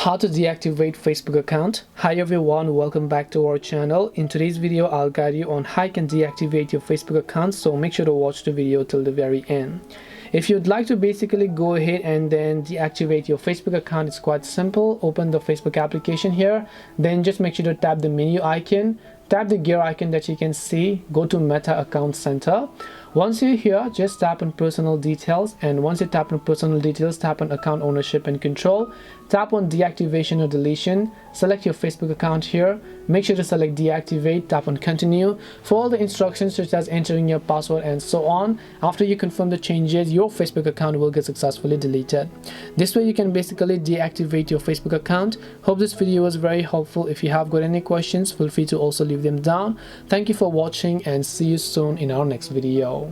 How to deactivate Facebook account. Hi everyone, welcome back to our channel. In today's video I'll guide you on how you can deactivate your Facebook account, so make sure to watch the video till the very end. If you'd like to basically go ahead and then deactivate your Facebook account, it's quite simple. Open the Facebook application here, then just make sure to tap the menu icon, tap the gear icon that you can see, go to Meta Account Center. Once you're here, just tap on personal details, and once you tap on personal details, tap on account ownership and control, tap on deactivation or deletion, select your Facebook account here, make sure to select deactivate, tap on continue. Follow the instructions such as entering your password and so on. After you confirm the changes, your Facebook account will get successfully deleted. This way you can basically deactivate your Facebook account. Hope this video was very helpful. If you have got any questions, feel free to also leave them down. Thank you for watching and see you soon in our next video.